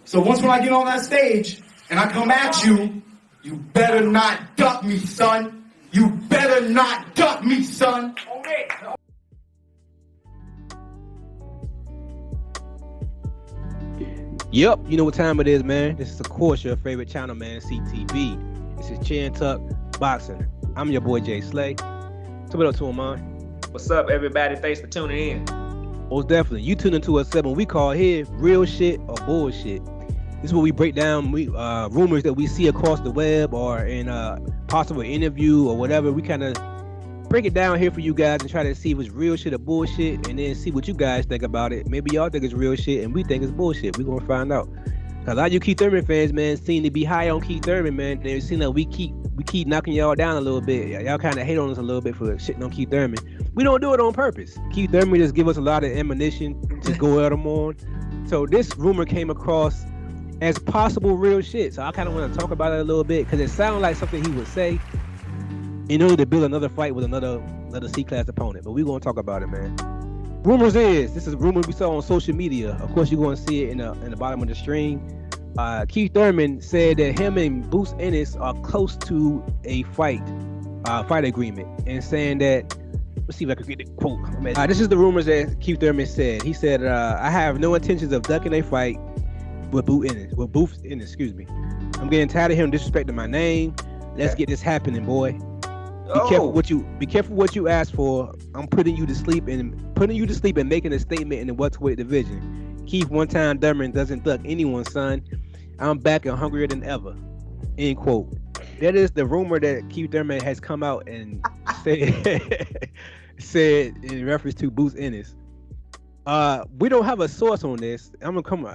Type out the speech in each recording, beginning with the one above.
So once when I get on that stage and I come at you, you better not duck me, son. You better not duck me, son. Okay. Yep, you know what time it is, man. This is, of course, your favorite channel, man, CTV. This is Chin Tuck Boxing. I'm your boy, Jay Slay. So what up to him, man? What's up, everybody? Thanks for tuning in. Most definitely. You tune into a segment we call here real shit or bullshit. This is where we break down rumors that we see across the web or in a possible interview or whatever. We kind of break it down here for you guys and try to see if it's real shit or bullshit, and then see what you guys think about it. Maybe y'all think it's real shit and we think it's bullshit. We're gonna find out. A lot of you Keith Thurman fans, man, seem to be high on Keith Thurman, man. They seem like we keep knocking y'all down a little bit. Y'all kind of hate on us a little bit for shitting on Keith Thurman. We don't do it on purpose. Keith Thurman just give us a lot of ammunition to go at him on. So this rumor came across as possible real shit. So I kind of want to talk about it a little bit because it sounds like something he would say in order to build another fight with another C-class opponent. But we're going to talk about it, man. Rumors is, this is a rumor we saw on social media. Of course, you're going to see it in the bottom of the stream. Keith Thurman said that him and Bruce Ennis are close to a fight agreement, and saying that, let's see if I can get the quote. This is the rumors that Keith Thurman said. He said, I have no intentions of ducking a fight with Bruce Ennis, excuse me. I'm getting tired of him disrespecting my name. Let's get this happening, boy. Be careful what you ask for. I'm putting you to sleep and making a statement in the welterweight division. Keith one-time Thurman doesn't duck anyone, son. I'm back and hungrier than ever. End quote. That is the rumor that Keith Thurman has come out and said in reference to Bruce Ennis. We don't have a source on this. I'm gonna come.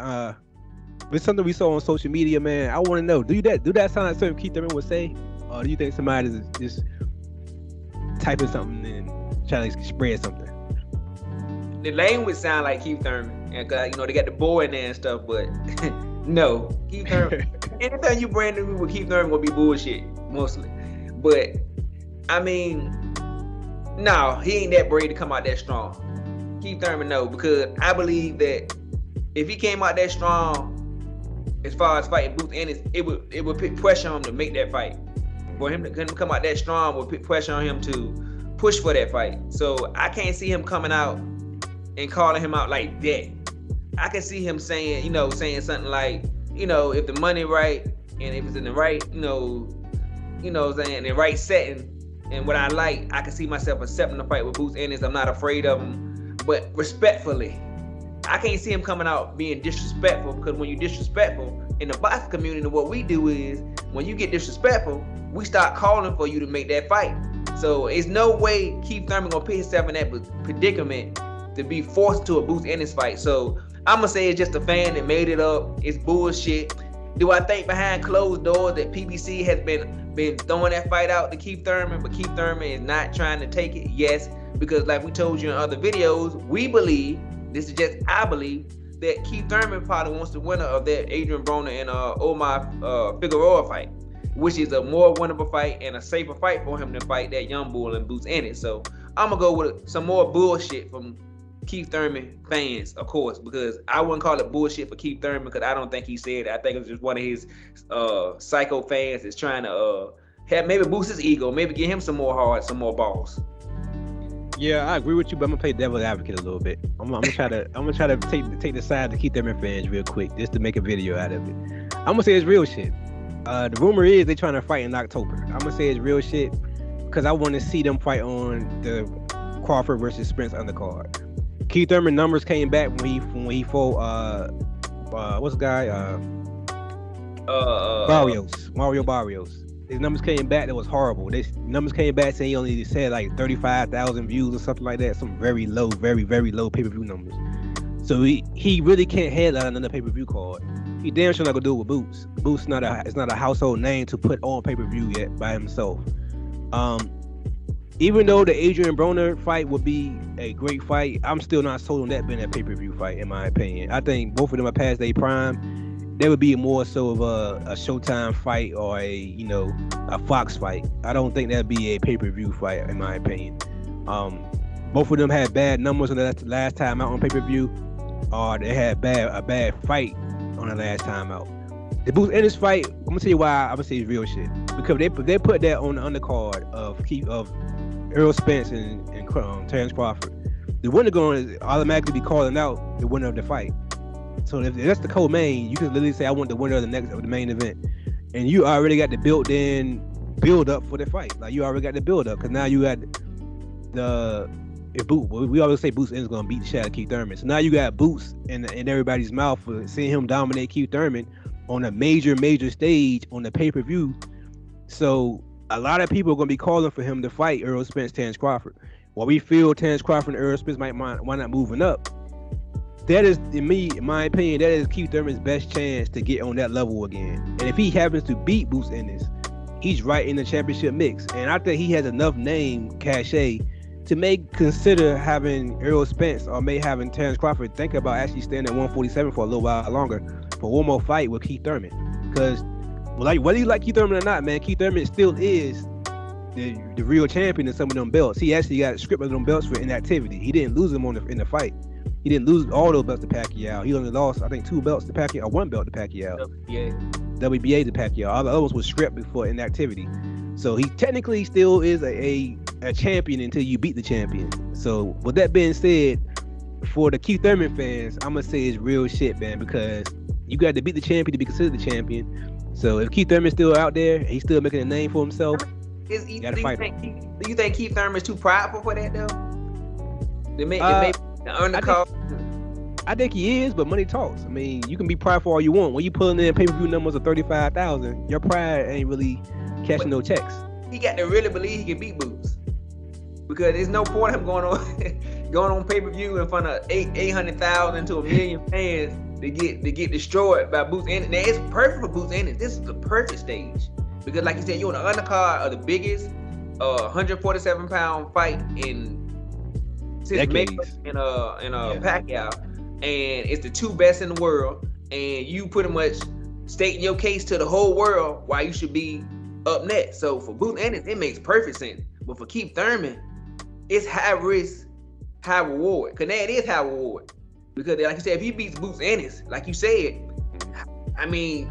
It's something we saw on social media, man. I want to know. Do that sound like something Keith Thurman would say, or do you think somebody is just typing something and trying to spread something? The language sound like Keith Thurman, and they got the boy in there and stuff, but no, Keith Thurman. Anything you brand new with Keith Thurman will be bullshit mostly. But I mean, no, he ain't that brave to come out that strong. Keith Thurman, no, because I believe that if he came out that strong, as far as fighting Bruce Ennis, it would put pressure on him to make that fight. For him to come out that strong would put pressure on him to push for that fight. So I can't see him coming out and calling him out like that. I can see him saying something like, if the money right and if it's in the right, in the right setting and what I like, I can see myself accepting the fight with Bruce Ennis. I'm not afraid of him, but respectfully. I can't see him coming out being disrespectful, because when you're disrespectful in the boxing community, what we do is when you get disrespectful, we start calling for you to make that fight. So it's no way Keith Thurman gonna put himself in that predicament to be forced to a Bruce Ennis fight. So I'm gonna say it's just a fan that made it up. It's bullshit. Do I think behind closed doors that PBC has been throwing that fight out to Keith Thurman, but Keith Thurman is not trying to take it? Yes, because like we told you in other videos, we believe, this is just I believe, that Keith Thurman probably wants the winner of that Adrian Broner and Omar Figueroa fight, which is a more winnable fight and a safer fight for him to fight that young bull and Bruce Ennis. So I'm gonna go with some more bullshit from Keith Thurman fans, of course, because I wouldn't call it bullshit for Keith Thurman, because I don't think he said it. I think it's just one of his psycho fans that's trying to maybe boost his ego, maybe get him some more heart, some more balls. Yeah, I agree with you, but I'm gonna play devil's advocate a little bit. I'm gonna try to take the side of the Keith Thurman fans real quick, just to make a video out of it. I'm gonna say it's real shit. The rumor is they're trying to fight in October. I'm gonna say it's real shit because I want to see them fight on the Crawford versus Spence undercard. Keith Thurman numbers came back when he fought what's the guy? Mario Barrios. His numbers came back that was horrible. His numbers came back saying he only said like 35,000 views or something like that. Some very low, very low pay-per-view numbers. So he really can't headline another pay-per-view card. He damn sure not gonna do it with Boots. Boots is not a household name to put on pay-per-view yet by himself. Even though the Adrian Broner fight would be a great fight, I'm still not sold on that being a pay-per-view fight, in my opinion. I think both of them are past their prime. There would be more so of a Showtime fight or a Fox fight. I don't think that'd be a pay-per-view fight, in my opinion. Both of them had bad numbers on the last time out on pay-per-view, or they had a bad fight on the last time out. The Boots Ennis fight, I'm gonna tell you why I'm gonna say it's real shit. Because they put that on the undercard of Errol Spence and Terrence Crawford. The winner going to automatically be calling out the winner of the fight. So if that's the co-main, you can literally say I want the winner of the main event, and you already got the built-in build up for the fight. Like you already got the build up because now you got we always say Boots Ennis gonna beat the shit out of Keith Thurman. So now you got Boots in everybody's mouth for seeing him dominate Keith Thurman on a major stage on the pay-per-view. So a lot of people are gonna be calling for him to fight Errol Spence, Terrence Crawford. While we feel Terrence Crawford and Errol Spence might not moving up, that is, in my opinion, that is Keith Thurman's best chance to get on that level again. And if he happens to beat Boots Ennis, he's right in the championship mix. And I think he has enough name cachet to consider having Errol Spence or having Terrence Crawford think about actually staying at 147 for a little while longer for one more fight with Keith Thurman. Because whether you like Keith Thurman or not, man, Keith Thurman still is the real champion in some of them belts. He actually got stripped of them belts for inactivity. He didn't lose them in the fight. He didn't lose all those belts to Pacquiao. He only lost, I think, 2 belts to Pacquiao, or 1 belt to Pacquiao. WBA to Pacquiao. All the others was stripped before inactivity. So he technically still is a champion until you beat the champion. So with that being said, for the Keith Thurman fans, I'm gonna say it's real shit, man, because you got to beat the champion to be considered the champion. So if Keith Thurman's still out there, he's still making a name for himself. Do you think Keith Thurman's too prideful for that though? They make the undercard. I think he is, but money talks. I mean, you can be prideful all you want. When you pulling in pay-per-view numbers of 35,000, your pride ain't really cashing no checks. He got to really believe he can beat Boots, because there's no point him going on pay-per-view in front of 800,000 to 1 million fans to get destroyed by Boots Ennis. Now it's perfect for Boots Ennis. This is the perfect stage because, like you said, you're on the undercard of the biggest 147-pound fight in decades in Pacquiao, and it's the 2 best in the world, and you pretty much stating your case to the whole world why you should be up next. So for Boots Ennis, it makes perfect sense. But for Keith Thurman, it's high risk, high reward. Cause now it is high reward. Because like you said, if he beats Boots Ennis, like you said, I mean,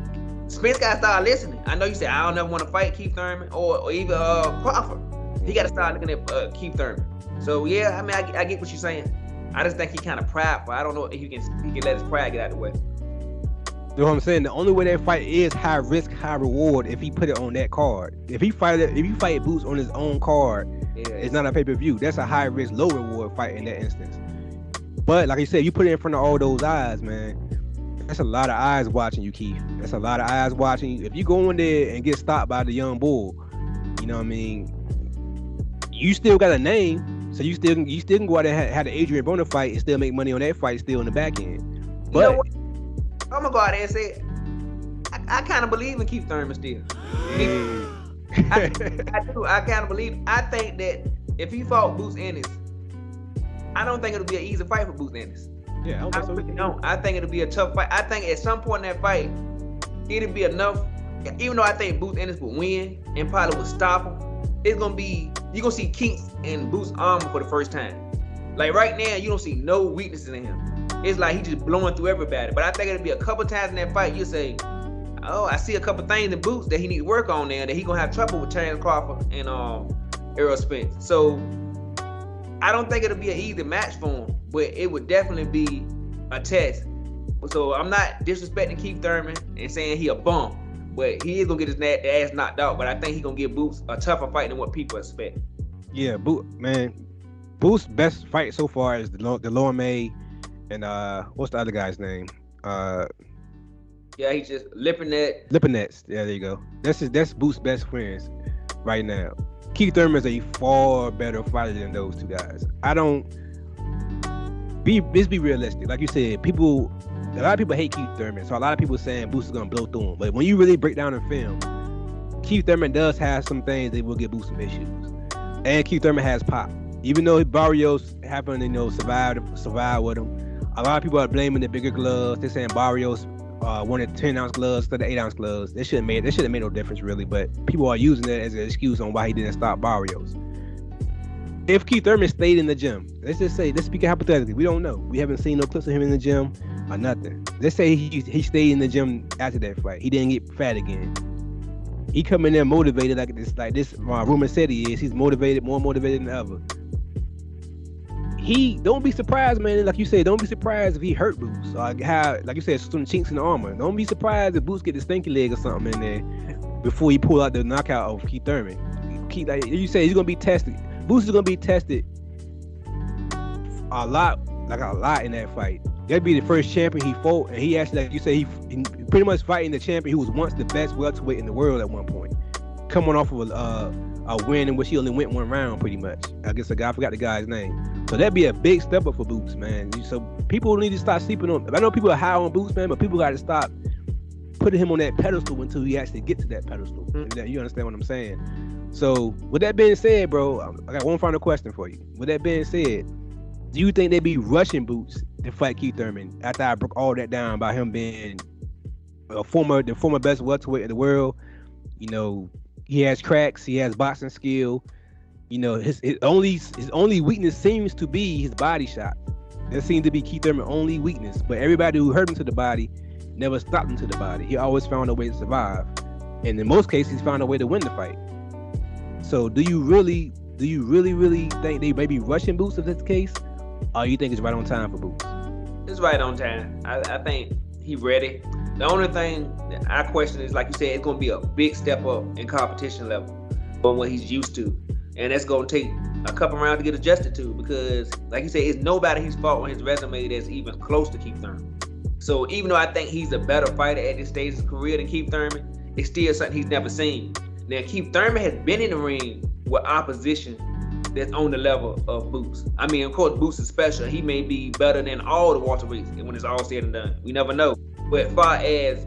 Spence gotta start listening. I know you said I don't ever want to fight Keith Thurman or even Crawford. He gotta start looking at Keith Thurman. So yeah, I mean, I get what you're saying. I just think he kind of prideful. I don't know if he can let his pride get out of the way. You know what I'm saying? The only way that fight is high risk, high reward if he put it on that card. If you fight Boots on his own card, it's not a pay-per-view. That's a high risk, low reward fight in that instance. But like you said, you put it in front of all those eyes, man. That's a lot of eyes watching you, Keith. That's a lot of eyes watching you. If you go in there and get stopped by the young bull, you know what I mean? You still got a name, so you still can go out there and have the Adrian Broner fight and still make money on that fight still in the back end. But you know what? I'm gonna go out there and say I kind of believe in Keith Thurman still. I do. I kind of believe. I think that if he fought Boots Ennis, I don't think it'll be an easy fight for Boots Ennis. Yeah, I really don't. I think it'll be a tough fight. I think at some point in that fight, it'll be enough. Even though I think Boots Ennis would win and probably would stop him, it's gonna be, you're gonna see kinks in Boots' armor for the first time. Like right now, you don't see no weaknesses in him. It's like he's just blowing through everybody. But I think it'll be a couple times in that fight you'll say, oh, I see a couple things in Boots that he need to work on there, that he gonna have trouble with Terrence Crawford and Errol Spence. So I don't think it'll be an easy match for him, but it would definitely be a test. So I'm not disrespecting Keith Thurman and saying he a bum, but he is gonna get his ass knocked out. But I think he's gonna give Boots a tougher fight than what people expect. Yeah, Boots' best fight so far is the Lorme and what's the other guy's name? Yeah, he's just Lipinets. Yeah, there you go. That's Boots' best friends right now. Keith Thurman is a far better fighter than those 2 guys. Let's be realistic. Like you said, a lot of people hate Keith Thurman, so a lot of people saying Boots is gonna blow through him. But when you really break down the film, Keith Thurman does have some things that will give Boots some issues. And Keith Thurman has pop. Even though Barrios happened to survive with him, a lot of people are blaming the bigger gloves. They're saying Barrios wanted 10-ounce gloves instead of 8-ounce gloves. That shouldn't have made no difference really, but people are using that as an excuse on why he didn't stop Barrios. If Keith Thurman stayed in the gym, let's speak hypothetically, we don't know. We haven't seen no clips of him in the gym. or nothing. Let's say he stayed in the gym after that fight. He didn't get fat again. He come in there motivated like this. My rumor said he is. He's motivated, more motivated than ever. He don't be surprised, man. Like you said, don't be surprised if he hurt Boots. Like you said, some chinks in the armor. Don't be surprised if Boots get the stinky leg or something in there before he pull out the knockout of Keith Thurman. Like you say, he's gonna be tested. Boots is gonna be tested a lot in that fight. That'd be the first champion he fought, and he actually, like you say, he pretty much fighting the champion who was once the best welterweight in the world at one point, coming off of a win in which he only went one round, pretty much. I guess I forgot the guy's name. So that'd be a big step up for Boots, man. So people need to stop sleeping on. I know people are high on Boots, man, but people got to stop putting him on that pedestal until he actually get to that pedestal. You understand what I'm saying? So with that being said, bro, I got one final question for you. With that being said, do you think they be rushing Boots to fight Keith Thurman after I broke all that down about him being the former best welterweight in the world? You know, he has cracks, he has boxing skill. You know, his only weakness seems to be his body shot. That seems to be Keith Thurman's only weakness. But everybody who hurt him to the body never stopped him to the body. He always found a way to survive. And in most cases, he's found a way to win the fight. So do you really think they may be rushing Boots if that's the case? Or you think it's right on time for Boots? It's right on time. I think he ready. The only thing that I question is, like you said, it's going to be a big step up in competition level from what he's used to. And that's going to take a couple rounds to get adjusted to, because, like you said, it's nobody he's fought on his resume that's even close to Keith Thurman. So even though I think he's a better fighter at this stage of his career than Keith Thurman, it's still something he's never seen. Now, Keith Thurman has been in the ring with opposition that's on the level of Boots. I mean, of course, Boots is special. He may be better than all the welterweights when it's all said and done. We never know. But as far as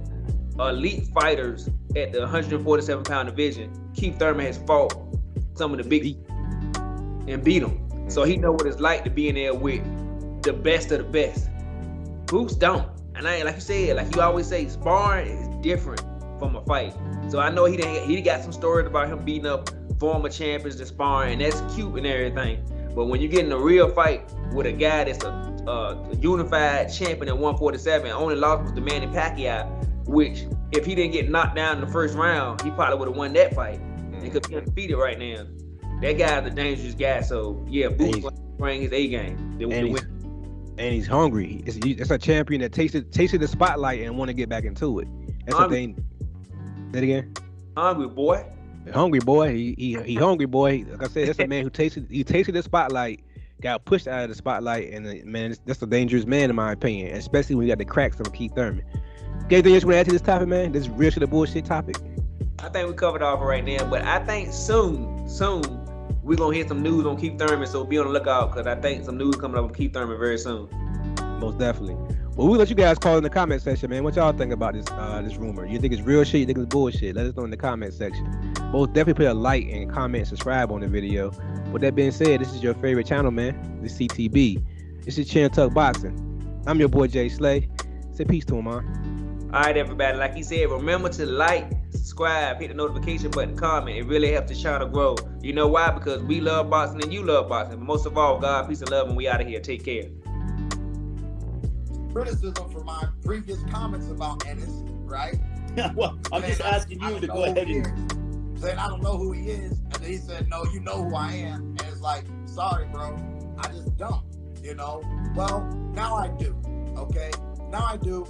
elite fighters at the 147-pound division, Keith Thurman has fought some of the big and beat them. So he know what it's like to be in there with the best of the best. Boots don't. And like you said, like you always say, sparring is different from a fight. So I know he got some stories about him beating up former champions to sparring, and that's cute and everything. But when you get in a real fight with a guy that's a unified champion at 147, only lost was the Manny Pacquiao, which if he didn't get knocked down in the first round, he probably would have won that fight. And could be undefeated right now. That guy's a dangerous guy. So yeah, Boots bring his A game. And he's hungry. It's a champion that tasted the spotlight and want to get back into it. That's the thing. Say it again. Hungry boy. Hungry boy. He hungry boy. Like I said, that's a man who tasted the spotlight, got pushed out of the spotlight, and man, that's a dangerous man in my opinion, especially when you got the cracks of Keith Thurman. Anything else you want to add to this topic, man? This real shit or bullshit topic? I think we covered off right now, but I think soon we're gonna hear some news on Keith Thurman, so be on the lookout, because I think some news coming up on Keith Thurman very soon. Most definitely. Well, we'll let you guys call in the comment section, man. What y'all think about this rumor? You think it's real shit? You think it's bullshit? Let us know in the comment section. Most definitely put a like and comment and subscribe on the video. With that being said, this is your favorite channel, man. This is CTB. This is Chin Tuck Boxing. I'm your boy Jay Slay. Say peace to him, man. All right, everybody. Like he said, remember to like, subscribe, hit the notification button, comment. It really helps the channel grow. You know why? Because we love boxing and you love boxing. But most of all, God, peace and love, and we out of here. Take care. Criticism for my previous comments about Ennis, right? Well, I'm just asking you to go ahead and saying I don't know who he is, and then he said, "No, you know who I am," and it's like, sorry, bro, I just don't. You know. Well, now I do. Okay, now I do.